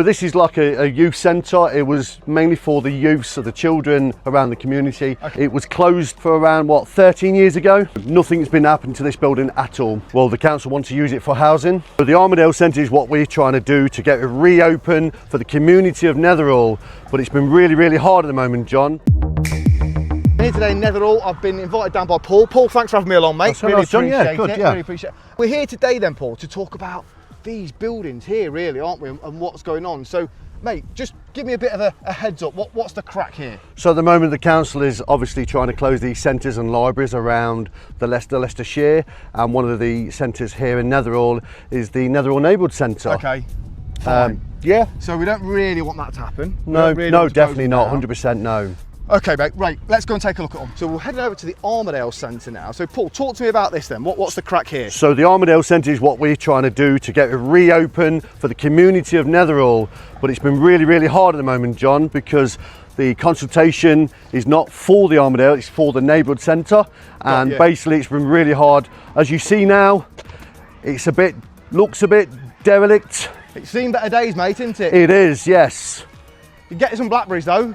This is like a youth centre. It was mainly for the youths, so the children around the community. Okay. It was closed for around, 13 years ago. Nothing's been happened to this building at all. Well, the council wants to use it for housing. So the Armadale Center is what we're trying to do to get it reopened for the community of Netherhall, but it's been really, really hard at the moment, John. Here today in Netherhall, I've been invited down by Paul. Paul, thanks for having me along, mate. That's all right, John. Yeah, good, yeah. Really appreciate it. We're here today then, Paul, to talk about these buildings here, really, aren't we, and what's going on. So, mate, just give me a bit of a heads up. What's the crack here? So at the moment, the council is obviously trying to close these centres and libraries around the Leicestershire, and one of the centres here in Netherhall is the Netherhall Neighbourhood Centre. Okay, fine. Yeah. So we don't really want that to happen. No, really no, definitely not. 100% no. Okay, mate, right, let's go and take a look at them. So we're heading over to the Armadale Center now. So Paul, talk to me about this then. What's the crack here? So the Armadale Center is what we're trying to do to get it reopened for the community of Netherhall, but it's been really, really hard at the moment, John, because the consultation is not for the Armadale, it's for the Neighbourhood Centre, and basically it's been really hard. As you see now, looks a bit derelict. It's seen better days, mate, isn't it? It is, yes. You get some blackberries though.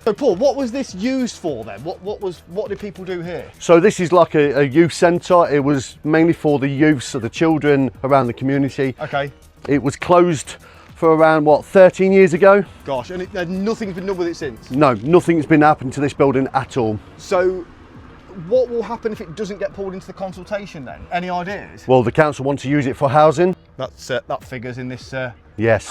So Paul, what was this used for then? What did people do here? So this is like a youth centre. It was mainly for the youths, so the children around the community. Okay. It was closed for around, 13 years ago. Gosh, and nothing's been done with it since? No, nothing's been happened to this building at all. So what will happen if it doesn't get pulled into the consultation then? Any ideas? Well, the council wants to use it for housing. That figures in this Yes.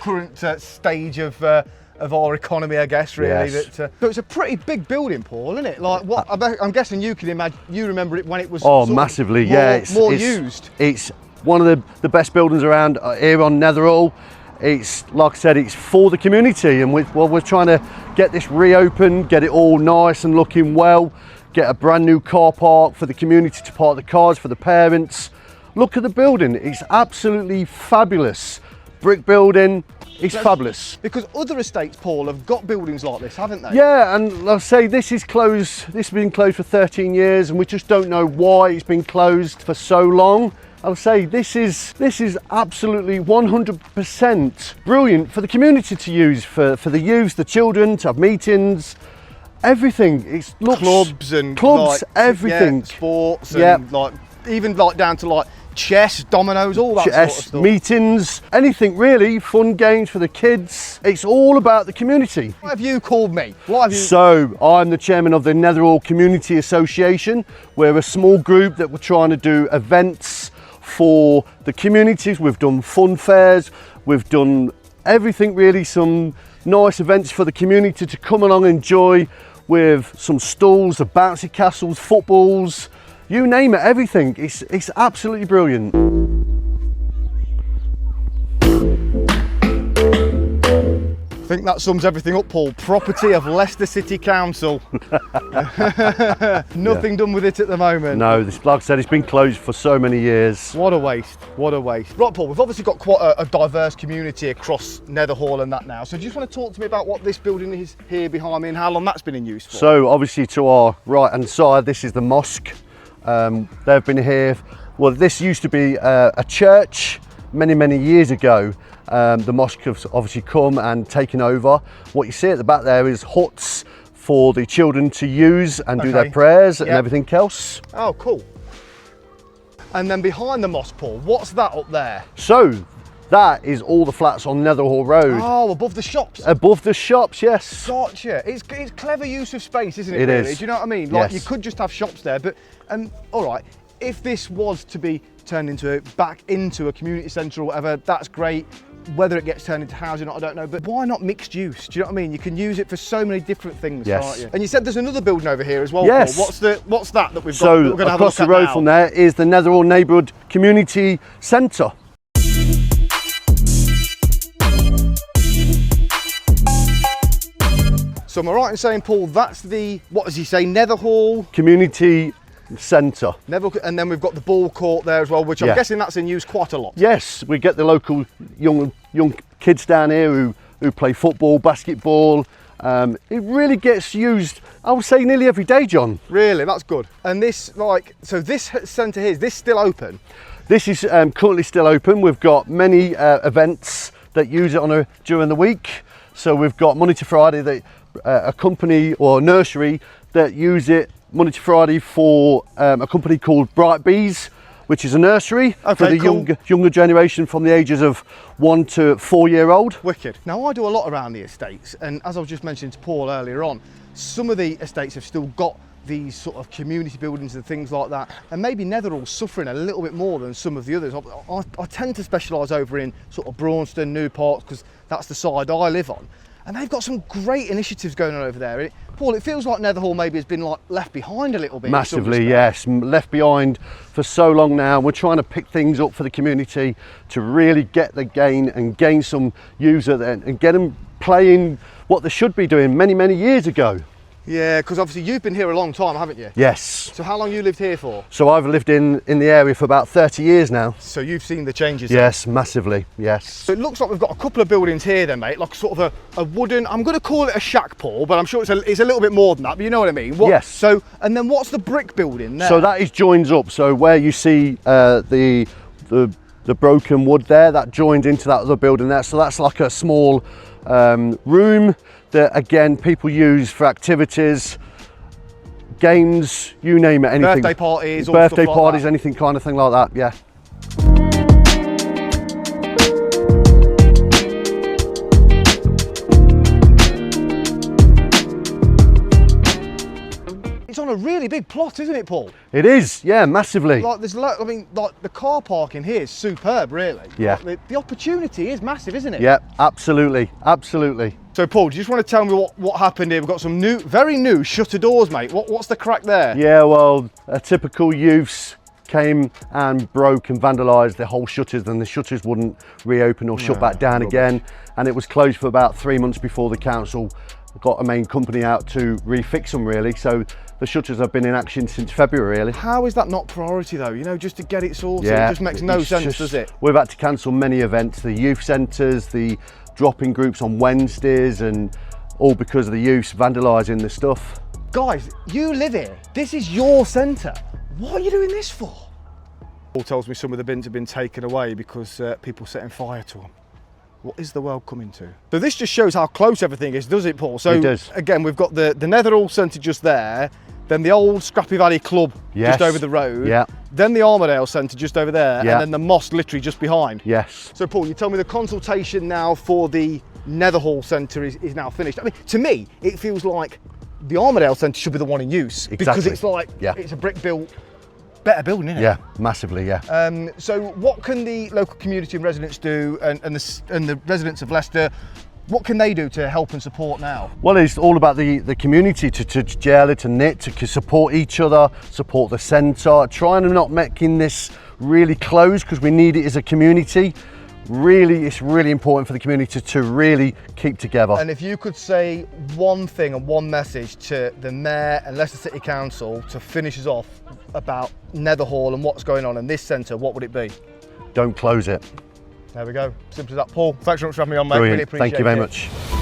current stage of our economy, I guess, really. Yes. So it's a pretty big building, Paul, isn't it? Like, what? I'm guessing you can imagine. You remember it when it was massively, more used. It's one of the best buildings around here on Netherhall. It's, like I said, it's for the community, and we're trying to get this reopened, get it all nice and looking well, get a brand new car park for the community to park the cars for the parents. Look at the building, it's absolutely fabulous. Brick building, it's fabulous. Because other estates, Paul, have got buildings like this, haven't they? Yeah, and like I say, this is closed. This has been closed for 13 years, and we just don't know why it's been closed for so long. I'll say this is absolutely 100% brilliant for the community to use, for the youth, the children, to have meetings, everything. It's clubs, everything. Yeah, sports, and even down to chess, dominoes, all that sort of stuff. Meetings, anything really, fun games for the kids. It's all about the community. What have you called me? So, I'm the chairman of the Netherhall Community Association. We're a small group that we're trying to do events for the communities. We've done fun fairs, we've done everything really, some nice events for the community to come along and enjoy, with some stalls, the bouncy castles, footballs, you name it, everything. It's absolutely brilliant. I think that sums everything up, Paul. Property of Leicester City Council. Nothing done with it at the moment. No, like I said, it's been closed for so many years. What a waste, what a waste. Right, Paul, we've obviously got quite a diverse community across Netherhall and that now. So do you just want to talk to me about what this building is here behind me and how long that's been in use for? So obviously to our right hand side, this is the mosque. They've been here, well, this used to be a church many years ago. The mosque has obviously come and taken over. What you see at the back there is huts for the children to use and do their prayers and everything else. Oh, cool. And then behind the mosque, Paul, what's that up there? So that is all the flats on Netherhall Road. Oh, above the shops? Above the shops, yes. Gotcha. It's clever use of space, isn't it? It really? is. Do you know what I mean? Yes. You could just have shops there, but all right, if this was to be turned back into a community centre or whatever, that's great. Whether it gets turned into housing or not, I don't know, but why not mixed use? Do you know what I mean? You can use it for so many different things, can't you? And you said there's another building over here as well, yes. Paul. What's that we've got? So across the road from there is the Netherhall Neighbourhood Community Centre. So am I right in saying, Paul, that's the, what does he say, Netherhall? Community Centre. And then we've got the ball court there as well, which I'm guessing that's in use quite a lot. Yes, we get the local young kids down here who play football, basketball. It really gets used, I would say, nearly every day, John. Really, that's good. And this, so this centre here, is this still open? This is currently still open. We've got many events that use it during the week. So we've got Monday to Friday, a company or a nursery that use it Monday to Friday for a company called Bright Bees, which is a nursery for the younger generation from the ages of 1 to 4 year old. Wicked. Now I do a lot around the estates, and as I was just mentioning to Paul earlier on, some of the estates have still got these sort of community buildings and things like that, and maybe Netherhall's suffering a little bit more than some of the others. I tend to specialise over in sort of Braunston, New Parks, because that's the side I live on, and they've got some great initiatives going on over there. Paul, it feels like Netherhall maybe has been like left behind a little bit. Massively, yes, left behind for so long now. We're trying to pick things up for the community to really get the gain some user and get them playing what they should be doing many years ago. Yeah, because obviously you've been here a long time, haven't you? Yes. So how long you lived here for? So I've lived in the area for about 30 years now. So you've seen the changes? Yes, massively, yes. So it looks like we've got a couple of buildings here then, mate, like sort of a wooden, I'm going to call it a shack, Paul, but I'm sure it's a little bit more than that, but you know what I mean? Yes. So, and then what's the brick building there? So that is joins up, so where you see the broken wood there, that joins into that other building there, so that's like a small room that again people use for activities, games, you name it, anything. Birthday parties, birthday all parties, like anything kind of thing like that, yeah. It's on a really big plot, isn't it, Paul? It is, yeah, massively. Like there's, I mean, like the car park in here is superb, really. Yeah. Like, the opportunity is massive, isn't it? Yeah, absolutely, absolutely. So Paul, do you just want to tell me what happened here? We've got some very new shutter doors, mate. What's the crack there? Yeah, well, a typical youths came and broke and vandalised the whole shutters, and the shutters wouldn't reopen or shut back down again, and it was closed for about 3 months before the council got a main company out to refix them, really. So the shutters have been in action since February, really. How is that not priority though? You know, just to get it sorted, Yeah, it just makes no sense, does it? We've had to cancel many events, the youth centres, the drop-in groups on Wednesdays, and all because of the youths vandalising the stuff. Guys, you live here. This is your centre. What are you doing this for? Paul tells me some of the bins have been taken away because people setting fire to them. What is the world coming to? So this just shows how close everything is, does it, Paul? So it does. Again, we've got the Netherhall Centre just there, then the old Scrappy Valley Club just over the road, yeah. Then the Armadale Centre just over there, yeah. and then the mosque literally just behind. Yes. So Paul, you tell me the consultation now for the Netherhall Centre is now finished. I mean, to me, it feels like the Armadale Centre should be the one in use, because it's like, it's a brick built, better building, isn't it? Yeah, massively, yeah. So what can the local community and residents do, and the residents of Leicester, what can they do to help and support now? Well, it's all about the community to gel it, to knit, to support each other, support the centre, trying and not making this really closed, because we need it as a community. Really, it's really important for the community to really keep together. And if you could say one thing and one message to the Mayor and Leicester City Council to finish us off about Netherhall and what's going on in this centre, what would it be? Don't close it. There we go. Simple as that. Paul, thanks so much for having me on, mate. Brilliant. Really appreciate it. Thank you very much.